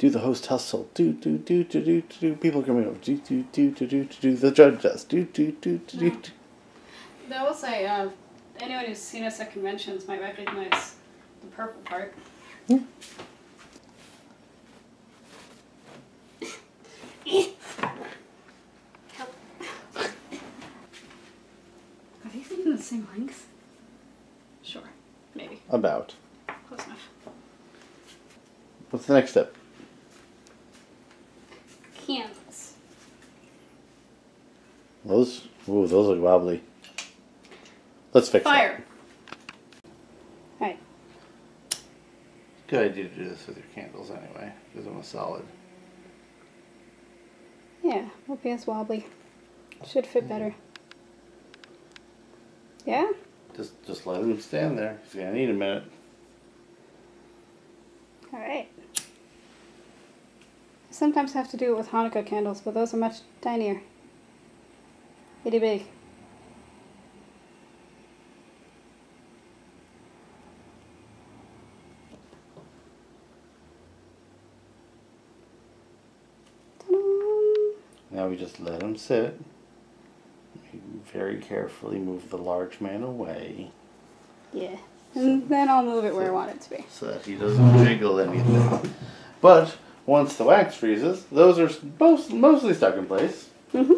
Do the host hustle. Do. People coming over. Do. The judge does. Do. I will say, anyone who's seen us at conventions might recognize the purple part. Yeah. Help. Are these even the same length? Sure. Maybe. About. Close enough. What's the next step? Candles. Those look wobbly. Let's fix Fire. Alright. Good idea to do this with your candles anyway, because I'm a solid. Yeah, won't be as wobbly. Should fit better. Yeah? Just let him stand there. He's gonna need a minute. Alright. I sometimes have to do it with Hanukkah candles, but those are much tinier. Itty big. Now we just let him sit. We very carefully move the large man away. Yeah. And then I'll move it where I want it to be. So that he doesn't jiggle anything. But once the wax freezes, those are mostly stuck in place. Mm-hmm.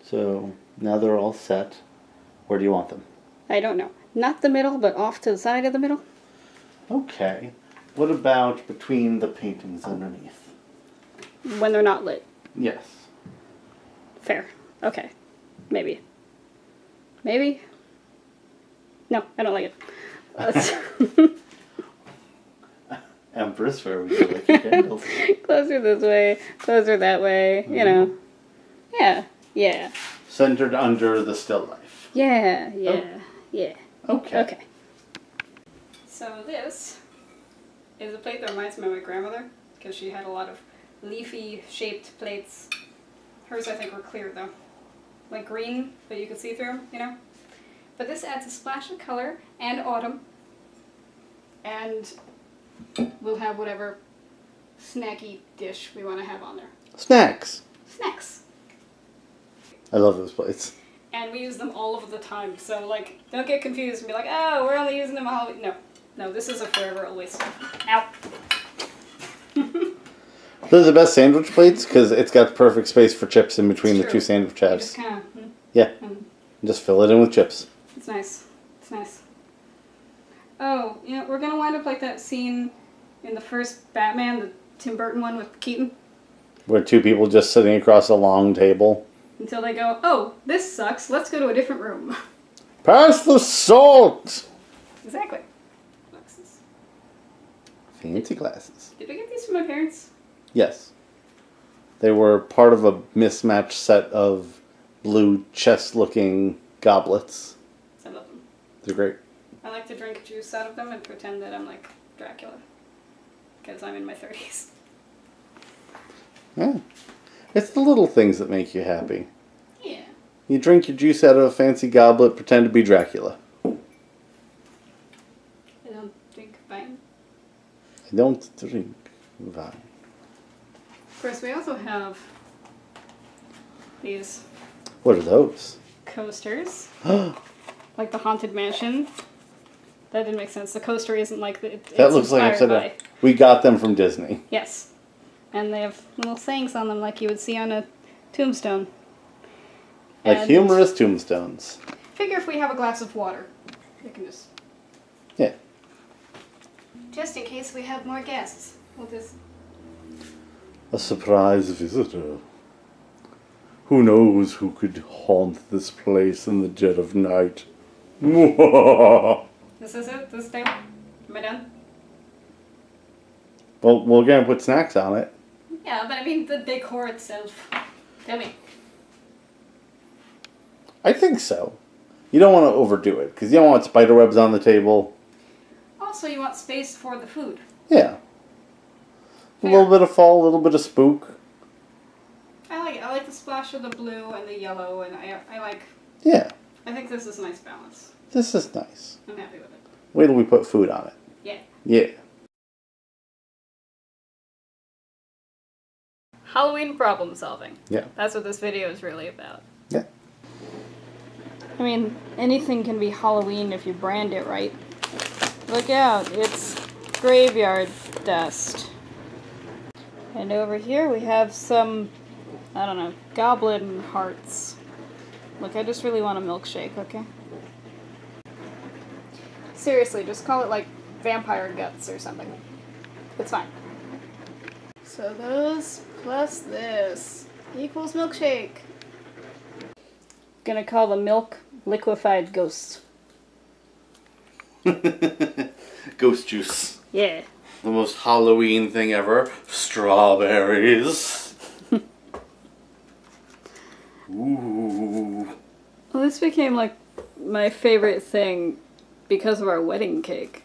So now they're all set. Where do you want them? I don't know. Not the middle, but off to the side of the middle. Okay. What about between the paintings underneath? When they're not lit. Yes. Fair. Okay. Maybe. Maybe? No, I don't like it. Empress, where would you like your candles? Closer this way, closer that way, you know. Yeah, yeah. Centered under the still life. Yeah. Okay. Okay. So this is a plate that reminds me of my grandmother, because she had a lot of leafy shaped plates. Hers, I think, were clear though. Like green, but you could see through them, you know? But this adds a splash of color and autumn. And we'll have whatever snacky dish we want to have on there. Snacks. Snacks. I love those plates. And we use them all of the time. So, like, don't get confused and be like, oh, we're only using them all. No, this is a forever always. Ow. They're the best sandwich plates because it's got perfect space for chips in between the two sandwich halves. Just kind of, yeah. Just fill it in with chips. It's nice. It's nice. Oh, you know, we're going to wind up like that scene in the first Batman, the Tim Burton one with Keaton. Where two people just sitting across a long table. Until they go, oh, this sucks. Let's go to a different room. Pass the salt! Exactly. Glasses. Fancy glasses. Did we get these from my parents? Yes. They were part of a mismatched set of blue chest-looking goblets. I love them. They're great. I like to drink juice out of them and pretend that I'm like Dracula. Because I'm in my 30s. Yeah. It's the little things that make you happy. Yeah. You drink your juice out of a fancy goblet, pretend to be Dracula. I don't drink wine. I don't drink wine. Of course, we also have these What are those? coasters. Like the Haunted Mansion. That didn't make sense. The coaster isn't like the... That looks like upside down. We got them from Disney. Yes. And they have little sayings on them like you would see on a tombstone. Like and humorous tombstones. Figure if we have a glass of water, we can just... Yeah. Just in case we have more guests. We'll just... A surprise visitor. Who knows who could haunt this place in the dead of night? This is it? This table? Am I done? Well, we're going to put snacks on it. Yeah, but I mean the decor itself. Tell me. I think so. You don't want to overdo it, because you don't want spider webs on the table. Also, you want space for the food. Yeah. Fair. A little bit of fall, a little bit of spook. I like it. I like the splash of the blue and the yellow, and I like... Yeah. I think this is a nice balance. This is nice. I'm happy with it. Wait till we put food on it. Yeah. Yeah. Halloween problem solving. Yeah. That's what this video is really about. Yeah. I mean, anything can be Halloween if you brand it right. Look out, it's graveyard dust. And over here we have some, I don't know, goblin hearts. Look, I just really want a milkshake, okay? Seriously, just call it like vampire guts or something. It's fine. So those plus this equals milkshake. Gonna call the milk liquefied ghosts. Ghost juice. Yeah. The most Halloween thing ever. Strawberries. Ooh. Well, this became like my favorite thing because of our wedding cake.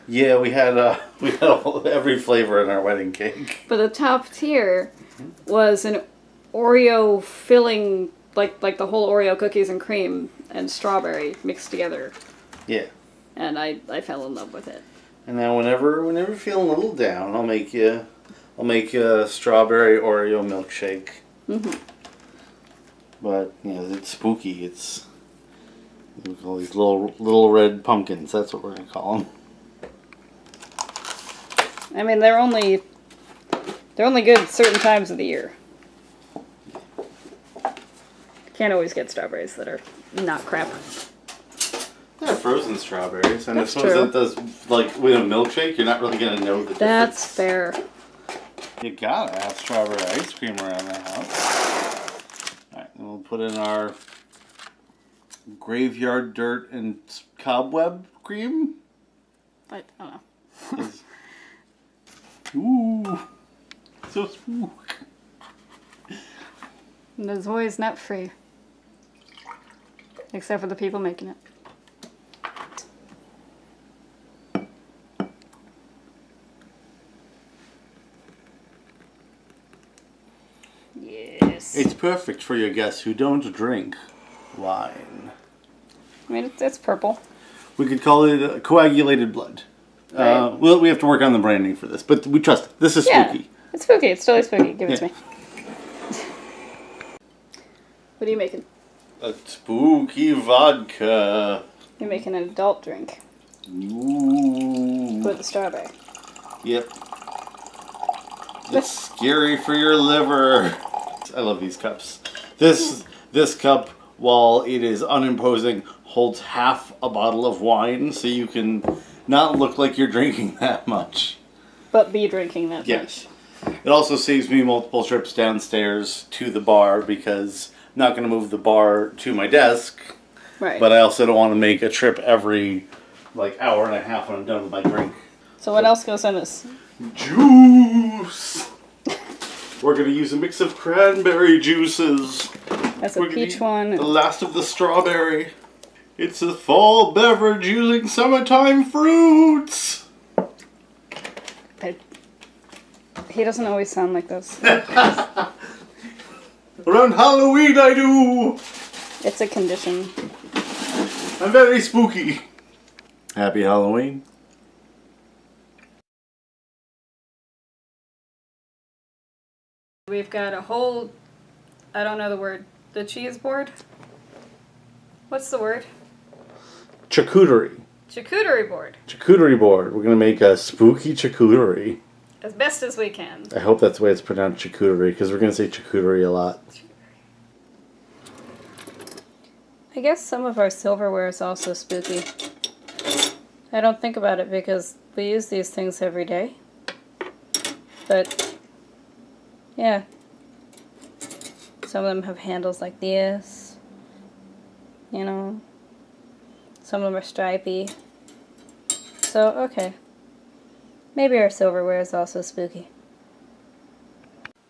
Yeah, we had every flavor in our wedding cake. But the top tier was an Oreo filling, like the whole Oreo cookies and cream and strawberry mixed together. Yeah. And I fell in love with it. And now whenever you're feeling a little down, I'll make you a strawberry Oreo milkshake. Mm-hmm. But you know, it's spooky. It's we call these little red pumpkins. That's what we're gonna call them. I mean, they're only good certain times of the year. Can't always get strawberries that are not crap. Yeah, frozen strawberries. And That's I suppose true. that does, like, with a milkshake, you're not really going to know the difference. That's fair. You gotta have strawberry ice cream around the house. Alright, then we'll put in our graveyard dirt and cobweb cream. I don't know. Ooh, so spook. There's always nut free. Except for the people making it. Yes. It's perfect for your guests who don't drink wine. I mean, it's purple. We could call it coagulated blood. Right. Well, we have to work on the branding for this, but we trust it. This is spooky. Yeah, it's spooky. It's totally spooky. Give it to me. What are you making? A spooky vodka. You're making an adult drink. Ooh. With the strawberry. Yep. It's scary for your liver. I love these cups. This cup, while it is unimposing, holds half a bottle of wine, so you can not look like you're drinking that much. But be drinking that Yes. It also saves me multiple trips downstairs to the bar because I'm not going to move the bar to my desk. Right. But I also don't want to make a trip every like hour and a half when I'm done with my drink. So what else goes in this? Juice! We're going to use a mix of cranberry juices. That's a peach one. The last of the strawberry. It's a fall beverage using summertime fruits. He doesn't always sound like this. Around Halloween I do. It's a condition. I'm very spooky. Happy Halloween. We've got a whole, I don't know the word, the cheese board? What's the word? Charcuterie. Charcuterie board. Charcuterie board. We're going to make a spooky charcuterie. As best as we can. I hope that's the way it's pronounced, charcuterie, because we're going to say charcuterie a lot. I guess some of our silverware is also spooky. I don't think about it because we use these things every day. But, yeah. Some of them have handles like this. You know. Some of them are stripy. So, okay. Maybe our silverware is also spooky.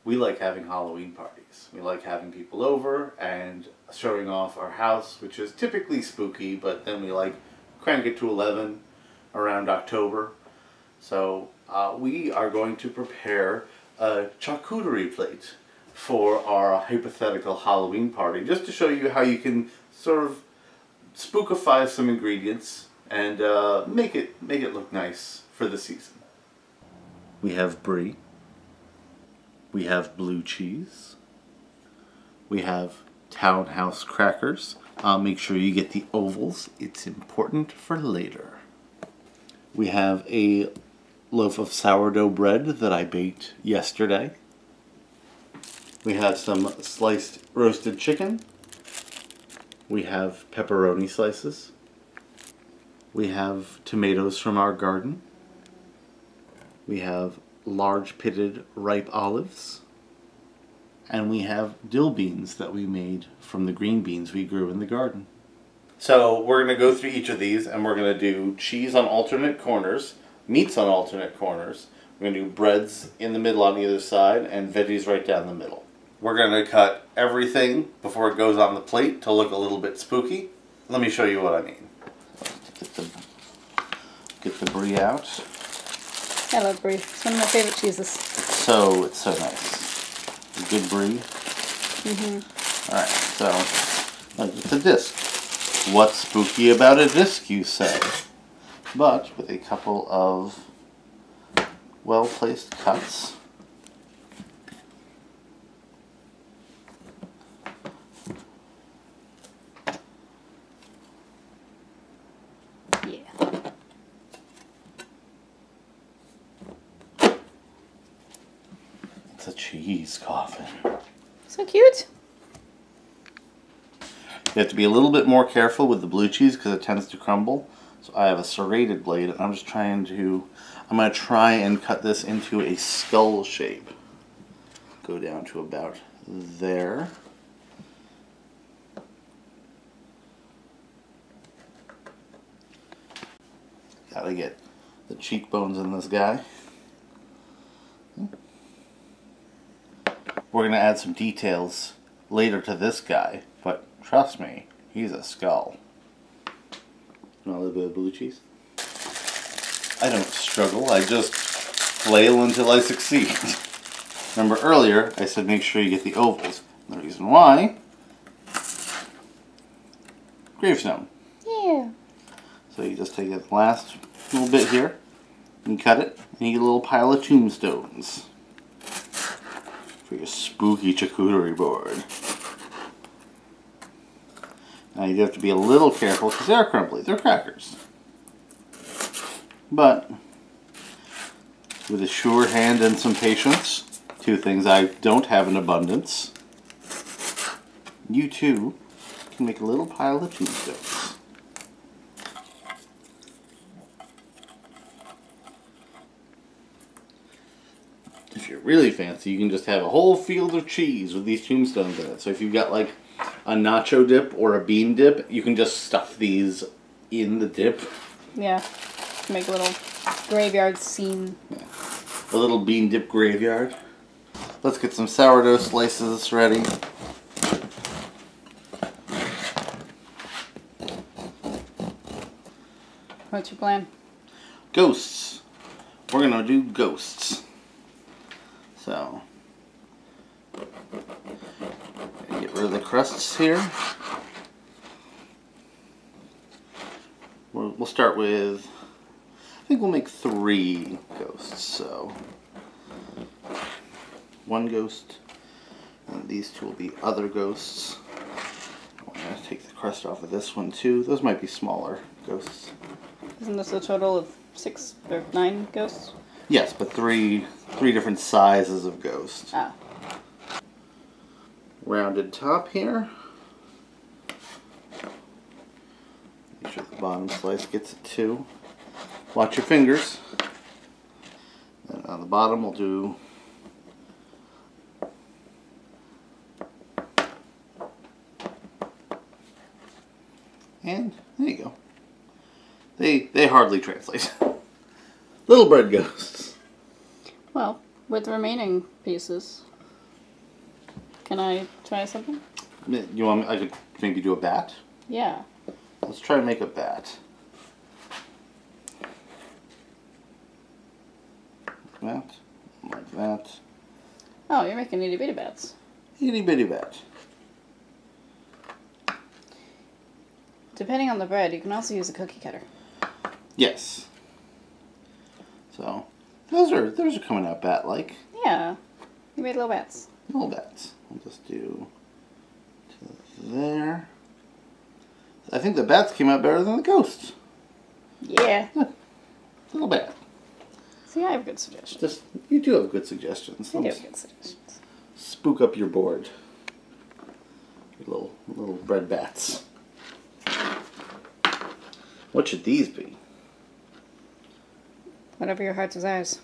We like having Halloween parties. We like having people over and showing off our house, which is typically spooky, but then we like crank it to 11 around October. So we are going to prepare a charcuterie plate for our hypothetical Halloween party, just to show you how you can sort of spookify some ingredients and make it look nice for the season. We have brie. We have blue cheese. We have townhouse crackers. Make sure you get the ovals. It's important for later. We have a loaf of sourdough bread that I baked yesterday. We have some sliced roasted chicken. We have pepperoni slices. We have tomatoes from our garden. We have large pitted ripe olives. And we have dill beans that we made from the green beans we grew in the garden. So we're going to go through each of these and we're going to do cheese on alternate corners, meats on alternate corners. We're going to do breads in the middle on either side and veggies right down the middle. We're going to cut everything before it goes on the plate to look a little bit spooky. Let me show you what I mean. Get the brie out. I love brie. It's one of my favorite cheeses. It's so nice. A good brie. Alright, so it's a disc. What's spooky about a disc, you say? But with a couple of well-placed cuts. It's a cheese coffin. So cute. You have to be a little bit more careful with the blue cheese because it tends to crumble. So I have a serrated blade and I'm going to try and cut this into a skull shape. Go down to about there. Gotta get the cheekbones in this guy. We're going to add some details later to this guy, but trust me, he's a skull. You want a little bit of blue cheese? I don't struggle, I just flail until I succeed. Remember earlier, I said make sure you get the ovals. The reason why, gravestone. Yeah. So you just take that last little bit here, and cut it, and you get a little pile of tombstones for your spooky charcuterie board. Now you have to be a little careful because they're crumbly, they're crackers. But with a sure hand and some patience, two things I don't have in abundance, you too can make a little pile of tombstones. If you're really fancy, you can just have a whole field of cheese with these tombstones in it. So if you've got like a nacho dip or a bean dip, you can just stuff these in the dip. Yeah. Make a little graveyard scene. Yeah. A little bean dip graveyard. Let's get some sourdough slices ready. What's your plan? Ghosts. We're gonna do ghosts. So, get rid of the crusts here. We'll start with, I think we'll make 3 ghosts. So, 1 ghost, and these 2 will be other ghosts. I'm gonna take the crust off of this one too. Those might be smaller ghosts. Isn't this a total of 6 or 9 ghosts? Yes, but three different sizes of ghosts. Ah. Rounded top here. Make sure the bottom slice gets it too. Watch your fingers. And on the bottom we'll do and there you go. They hardly translate. Little bread ghosts. Well, with the remaining pieces, can I try something? You want me, I could maybe do a bat? Yeah. Let's try and make a bat. Like that. Oh, you're making itty bitty bats. Itty bitty bat. Depending on the bread, you can also use a cookie cutter. Yes. So those are coming out bat-like. Yeah. You made little bats. Little bats. I'll just do to there. I think the bats came out better than the ghosts. Yeah. Little bat. See, I have good suggestions. You do have good suggestions. I do have good suggestions. Spook up your board. Your little bread bats. What should these be? Whatever your heart desires.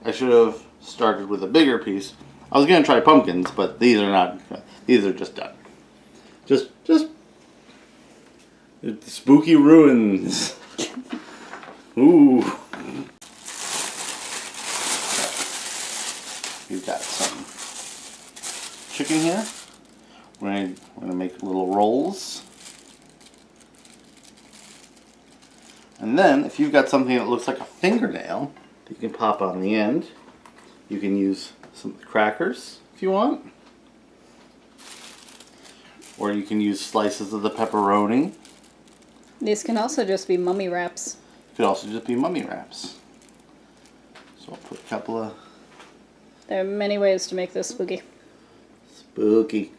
I should have started with a bigger piece. I was gonna try pumpkins, but these are not. These are just done. Just spooky ruins. Ooh. We've got some chicken here. We're gonna make little rolls. And then, if you've got something that looks like a fingernail that you can pop on the end, you can use some crackers if you want. Or you can use slices of the pepperoni. These can also just be mummy wraps. Could also just be mummy wraps. So I'll put a couple of... There are many ways to make this spooky. Spooky.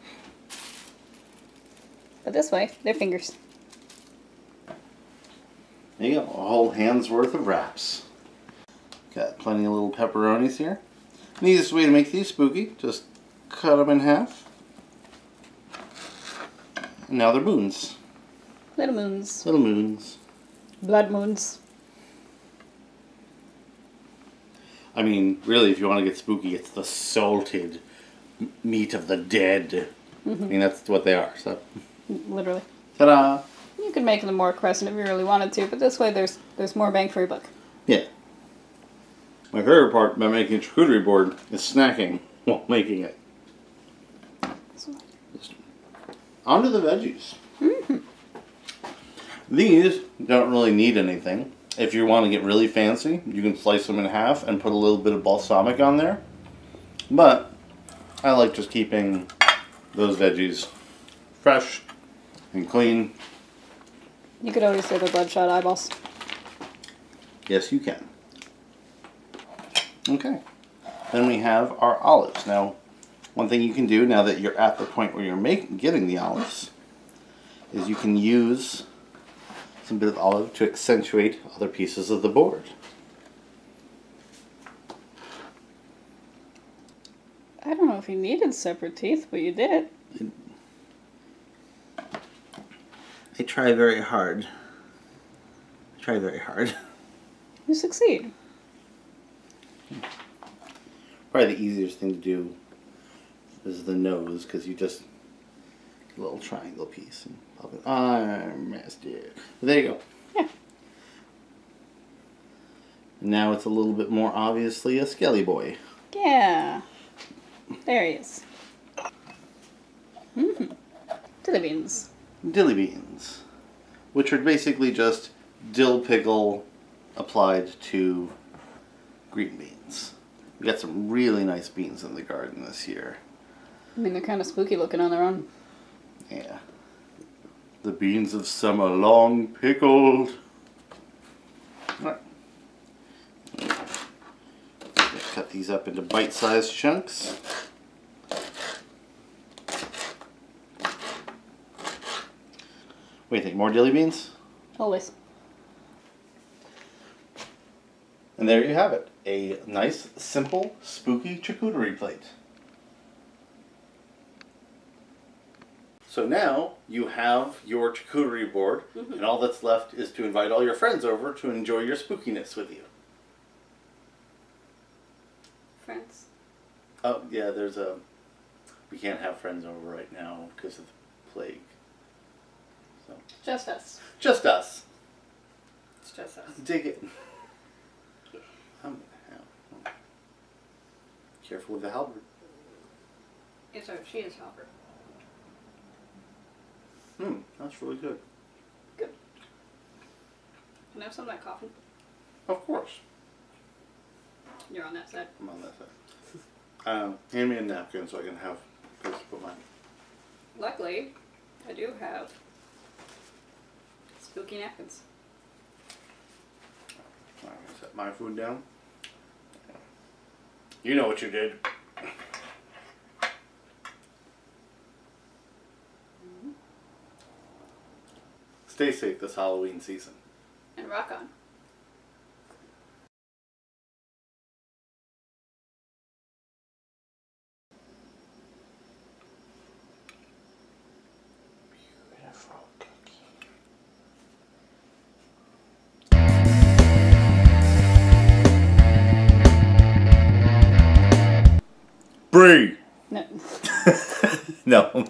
But this way, they're fingers. There you go, a whole hand's worth of wraps. Got plenty of little pepperonis here. The easiest way to make these spooky, just cut them in half. And now they're moons. Little moons. Little moons. Blood moons. I mean, really, if you want to get spooky, it's the salted meat of the dead. Mm-hmm. I mean, that's what they are. So, Literally. ta-da! You could make them more crescent if you really wanted to, but this way there's more bang for your buck. Yeah. My favorite part about making a charcuterie board is snacking while making it. Just onto the veggies. Mm-hmm. These don't really need anything. If you want to get really fancy, you can slice them in half and put a little bit of balsamic on there. But I like just keeping those veggies fresh and clean. You could always say they're bloodshot eyeballs. Yes, you can. Okay. Then we have our olives. Now, one thing you can do now that you're at the point where you're getting the olives is you can use some bit of olive to accentuate other pieces of the board. I don't know if you needed separate teeth, but you did. I try very hard. You succeed. Probably the easiest thing to do is the nose, because you just get a little triangle piece and pop it. I missed it. But there you go. Yeah. And now it's a little bit more obviously a skelly boy. Yeah. There he is. Mm-hmm. Dilly beans. Dilly beans, which are basically just dill pickle applied to green beans. We got some really nice beans in the garden this year. I mean, they're kind of spooky looking on their own. Yeah. The beans of summer long pickled. Alright. Cut these up into bite-sized chunks. What do you think? More dilly beans? Always. And there you have it. A nice, simple, spooky charcuterie plate. So now you have your charcuterie board, and all that's left is to invite all your friends over to enjoy your spookiness with you. Friends. Oh, yeah, we can't have friends over right now because of the plague. So. Just us. Just us. It's just us. Dig it. Careful with the halberd. She is Albert. That's really good. Good. Can I have some of that coffin? Of course. You're on that side. I'm on that side. Hand me a napkin so I can have a place to put mine. Luckily, I do have spooky napkins. I'm going to set my food down. You know what you did. Stay safe this Halloween season. And rock on. Beautiful cookie. Brie! No. No.